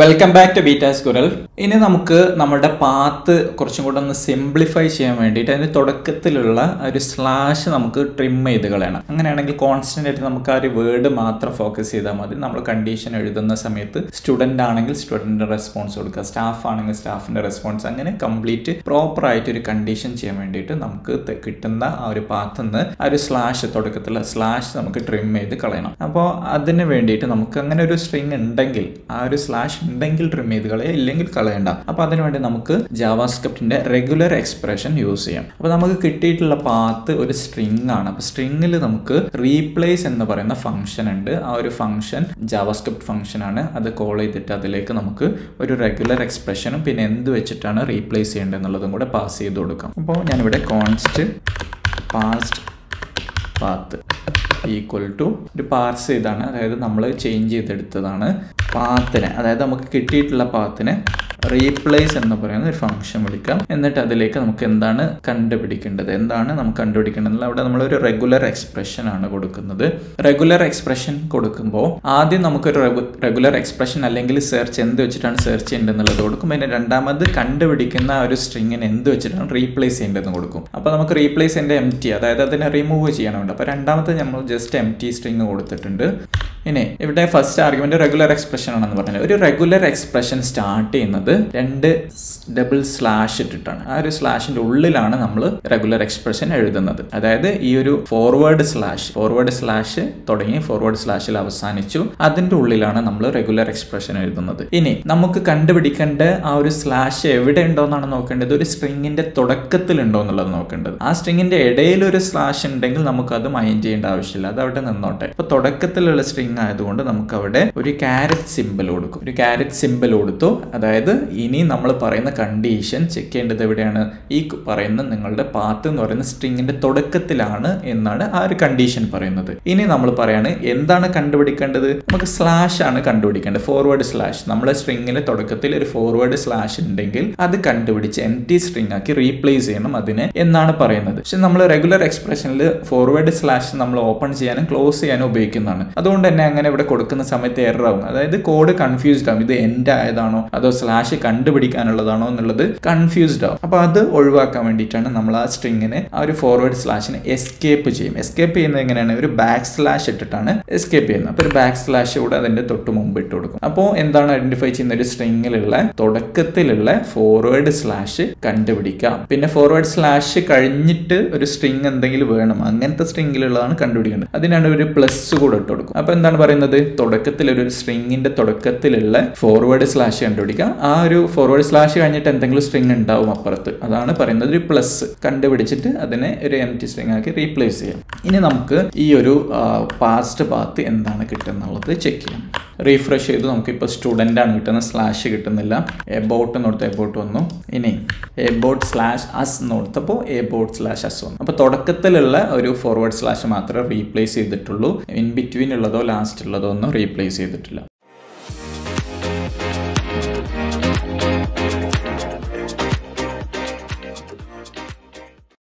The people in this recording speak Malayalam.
വെൽക്കം ബാക്ക് ടു ബീറ്റാ സ്കുരൽ. ഇനി നമുക്ക് നമ്മുടെ പാത്ത് കുറച്ചും കൂടെ ഒന്ന് സിംപ്ലിഫൈ ചെയ്യാൻ വേണ്ടിയിട്ട് അതിന് തുടക്കത്തിലുള്ള ഒരു സ്ലാഷ് നമുക്ക് ട്രിം ചെയ്ത് കളയണം. അങ്ങനെയാണെങ്കിൽ കോൺസ്റ്റന്റ് ആയിട്ട് നമുക്ക് ആ ഒരു വേർഡ് മാത്രം ഫോക്കസ് ചെയ്താൽ മതി. നമ്മൾ കണ്ടീഷൻ എഴുതുന്ന സമയത്ത് സ്റ്റുഡൻ്റ് ആണെങ്കിൽ സ്റ്റുഡൻറ്റിൻ്റെ റെസ്പോൺസ് കൊടുക്കുക, സ്റ്റാഫ് ആണെങ്കിൽ സ്റ്റാഫിൻ്റെ റെസ്പോൺസ്, അങ്ങനെ കംപ്ലീറ്റ് പ്രോപ്പർ ആയിട്ട് ഒരു കണ്ടീഷൻ ചെയ്യാൻ വേണ്ടിയിട്ട് നമുക്ക് കിട്ടുന്ന ആ ഒരു പാത്തിൽ നിന്ന് ആ ഒരു സ്ലാഷ്, തുടക്കത്തിലുള്ള സ്ലാഷ് നമുക്ക് ട്രിം ചെയ്ത് കളയണം. അപ്പോൾ അതിന് വേണ്ടിയിട്ട് നമുക്ക് അങ്ങനെ ഒരു സ്ട്രിങ് ഉണ്ടെങ്കിൽ, ആ ഒരു സ്ലാഷ് ഉണ്ടെങ്കിൽ ട്രിം ചെയ്ത് കളയുക, ഇല്ലെങ്കിൽ കളയണ്ട. അപ്പോൾ അതിനുവേണ്ടി നമുക്ക് ജാവാസ്ക്രിപ്റ്റിന്റെ റെഗുലർ എക്സ്പ്രഷൻ യൂസ് ചെയ്യാം. അപ്പോൾ നമുക്ക് കിട്ടിയിട്ടുള്ള പാത്ത് ഒരു സ്ട്രിങ് ആണ്. അപ്പോൾ സ്ട്രിങ്ങിൽ നമുക്ക് റീപ്ലേസ് എന്ന് പറയുന്ന ഫംഗ്ഷൻ ഉണ്ട്. ആ ഒരു ഫംഗ്ഷൻ ജാവാസ്ക്രിപ്റ്റ് ഫംഗ്ഷൻ ആണ്. അത് കോൾ ചെയ്തിട്ട് അതിലേക്ക് നമുക്ക് ഒരു റെഗുലർ എക്സ്പ്രഷനും പിന്നെ എന്ത് വെച്ചിട്ടാണ് റീപ്ലേസ് ചെയ്യേണ്ടത് എന്നുള്ളതും കൂടെ പാസ് ചെയ്ത് കൊടുക്കാം. അപ്പോൾ ഞാനിവിടെ const past path equal to ഒരു പാർസ് ചെയ്താണ്, അതായത് നമ്മൾ ചേഞ്ച് ചെയ്തെടുത്തതാണ് പാത്തിനെ, അതായത് നമുക്ക് കിട്ടിയിട്ടുള്ള പാത്തിനെ റീപ്ലേസ് എന്ന് പറയുന്ന ഒരു ഫംഗ്ഷൻ വിളിക്കാം. എന്നിട്ട് അതിലേക്ക് നമുക്ക് എന്താണ് കണ്ടുപിടിക്കേണ്ടത്, അവിടെ നമ്മളൊരു റെഗുലർ എക്സ്പ്രഷൻ ആണ് കൊടുക്കുന്നത്. റെഗുലർ എക്സ്പ്രഷൻ കൊടുക്കുമ്പോൾ ആദ്യം നമുക്കൊരു റെഗുലർ എക്സ്പ്രഷൻ അല്ലെങ്കിൽ സെർച്ച് എന്ത് വെച്ചിട്ടാണ് സെർച്ച് ചെയ്യേണ്ടത് എന്നുള്ളത് കൊടുക്കും. പിന്നെ രണ്ടാമത് കണ്ടുപിടിക്കുന്ന ആ ഒരു സ്ട്രിങ്ങിനെ എന്ത് വെച്ചിട്ടാണ് റീപ്ലേസ് ചെയ്യേണ്ടതെന്ന് കൊടുക്കും. അപ്പോൾ നമുക്ക് റീപ്ലേസ് ചെയ്യേണ്ട എംറ്റി, അതായത് അതിനെ റിമൂവ് ചെയ്യണമുണ്ട്. അപ്പോൾ രണ്ടാമത്തെ നമ്മൾ ജസ്റ്റ് എംറ്റി സ്ട്രിങ് കൊടുത്തിട്ടുണ്ട്. ഇനി ഇവിടെ ഫസ്റ്റ് ആർഗ്യുമെന്റ് റെഗുലർ എക്സ്പ്രഷൻ ആണെന്ന് പറഞ്ഞത്. ഒരു റെഗുലർ എക്സ്പ്രഷൻ സ്റ്റാർട്ട് ചെയ്യുന്നത് രണ്ട് ഡബിൾ സ്ലാഷ് ഇട്ടിട്ടാണ്. ആ ഒരു സ്ലാഷിന്റെ ഉള്ളിലാണ് നമ്മൾ റെഗുലർ എക്സ്പ്രഷൻ എഴുതുന്നത്. അതായത് ഈ ഒരു ഫോർവേഡ് സ്ലാഷ് തുടങ്ങി ഫോർവേഡ് സ്ലാഷിൽ അവസാനിച്ചു, അതിന്റെ ഉള്ളിലാണ് നമ്മൾ റെഗുലർ എക്സ്പ്രഷൻ എഴുതുന്നത്. ഇനി നമുക്ക് കണ്ടുപിടിക്കേണ്ട ആ ഒരു സ്ലാഷ് എവിടെ ഉണ്ടോന്നാണ് നോക്കേണ്ടത്, ഒരു സ്ട്രിങ്ങിന്റെ തുടക്കത്തിൽ ഉണ്ടോ എന്നുള്ളത് നോക്കേണ്ടത്. ആ സ്ട്രിങ്ങിന്റെ ഇടയിൽ ഒരു സ്ലാഷ് ഉണ്ടെങ്കിൽ നമുക്ക് അത് മൈൻഡ് ചെയ്യേണ്ട ആവശ്യമില്ല, അത് അവിടെ നിന്നോട്ടെ. അപ്പൊ തുടക്കത്തിലുള്ള സ്ട്രിങ് ആയതുകൊണ്ട് നമുക്ക് അവിടെ ഒരു ക്യാരറ്റ് സിമ്പിൾ കൊടുത്തു. അതായത് ഇനി നമ്മൾ പറയുന്ന കണ്ടീഷൻ ചെക്ക് ചെയ്യേണ്ടത് എവിടെയാണ്, ഈ പറയുന്ന നിങ്ങളുടെ പാത്ത് എന്ന് പറയുന്ന സ്ട്രിങ്ങിന്റെ തുടക്കത്തിലാണ് എന്നാണ് ആ ഒരു കണ്ടീഷൻ പറയുന്നത്. ഇനി നമ്മൾ പറയാണ് എന്താണ് കണ്ടുപിടിക്കേണ്ടത്, നമുക്ക് സ്ലാഷ് ആണ് കണ്ടുപിടിക്കേണ്ടത്, ഫോർവേഡ് സ്ലാഷ്. നമ്മുടെ സ്ട്രിങ്ങിന്റെ തുടക്കത്തിൽ ഒരു ഫോർവേഡ് സ്ലാഷ് ഉണ്ടെങ്കിൽ അത് കണ്ടുപിടിച്ച് എംപ്റ്റി സ്ട്രിങ് ആക്കി റീപ്ലേസ് ചെയ്യണം അതിനെ എന്നാണ് പറയുന്നത്. പക്ഷെ നമ്മൾ റെഗുലർ എക്സ്പ്രഷനിൽ ഫോർവേഡ് സ്ലാഷ് നമ്മൾ ഓപ്പൺ ചെയ്യാനും ക്ലോസ് ചെയ്യാനും ഉപയോഗിക്കുന്നതാണ്. അതുകൊണ്ട് തന്നെ അങ്ങനെ ഇവിടെ കൊടുക്കുന്ന സമയത്ത് എറർ ആവും, അതായത് കോഡ് കൺഫ്യൂസ്ഡ് ആവും. ഇത് എൻഡ് ആയതാണോ അതോ സ്ലാഷ് കണ്ടുപിടിക്കാനുള്ളതാണോ എന്നുള്ളത് കൺഫ്യൂസ്ഡ് ആവും. അപ്പൊ അത് ഒഴിവാക്കാൻ വേണ്ടിയിട്ടാണ് നമ്മൾ ആ സ്ട്രിങ്ങിനെ ആ ഒരു ഫോർവേഡ് സ്ലാഷിനെ എസ്കേപ്പ് ചെയ്യും. എസ്കേപ്പ് ചെയ്യുന്നത് എങ്ങനെയാണ്, ഒരു ബാക്ക് സ്ലാഷ് ഇട്ടിട്ടാണ് എസ്കേപ്പ് ചെയ്യുന്നത്. അപ്പൊ ഒരു ബാക്ക് സ്ലാഷ് കൂടെ അതിന്റെ തൊട്ട് മുമ്പ് ഇട്ട് കൊടുക്കും. അപ്പോൾ എന്താണ് ഐഡന്റിഫൈ ചെയ്യുന്ന, ഒരു സ്ട്രിങ്ങിലുള്ള തുടക്കത്തിലുള്ള ഫോർവേഡ് സ്ലാഷ് കണ്ടുപിടിക്കാം. പിന്നെ ഫോർവേഡ് സ്ലാഷ് കഴിഞ്ഞിട്ട് ഒരു സ്ട്രിങ് എന്തെങ്കിലും വേണം, അങ്ങനത്തെ സ്ട്രിങ്ങിലുള്ളതാണ് കണ്ടുപിടിക്കേണ്ടത്. അതിനാണ് ഒരു പ്ലസ് കൂടെ ഇട്ട് കൊടുക്കും. അപ്പൊ എന്താണ് പറയുന്നത്, തുടക്കത്തിൽ ഒരു സ്ട്രിങ്ങിന്റെ തുടക്കത്തിലുള്ള ഫോർവേഡ് സ്ലാഷ് കണ്ടുപിടിക്കാം. ആ ഒരു ഫോർവേഡ് സ്ലാഷ് കഴിഞ്ഞിട്ട് എന്തെങ്കിലും സ്ട്രിങ് ഉണ്ടാവും അപ്പുറത്ത്, അതാണ് പറയുന്നത് ഒരു പ്ലസ് കണ്ടുപിടിച്ചിട്ട് അതിനെ ഒരു എംപ്റ്റി സ്ട്രിങ് ആക്കി റീപ്ലേസ് ചെയ്യാം. ഇനി നമുക്ക് ഈ ഒരു പാസ്റ്റ് പാത്ത് എന്താണ് കിട്ടുന്നുള്ളത് ചെക്ക് ചെയ്യാം. റീഫ്രഷ് ചെയ്തു, നമുക്കിപ്പോൾ സ്റ്റുഡൻ്റ് ആണ് കിട്ടുന്നത്, സ്ലാഷ് കിട്ടുന്നില്ല. എബൌട്ട് എന്ന് കൊടുത്ത് എബൌട്ട് വന്നു. ഇനി എബൌട്ട് സ്ലാഷ് അസ് എന്ന് കൊടുത്തപ്പോൾ എബൌട്ട് സ്ലാഷ് അസ് വന്നു. അപ്പോൾ തുടക്കത്തിലുള്ള ഒരു ഫോർവേഡ് സ്ലാഷ് മാത്രമേ റീപ്ലേസ് ചെയ്തിട്ടുള്ളൂ, ഇൻ ബിറ്റ്വീൻ ഉള്ളതോ ലാസ്റ്റ് ഉള്ളതോ ഒന്നും റീപ്ലേസ് ചെയ്തിട്ടില്ല.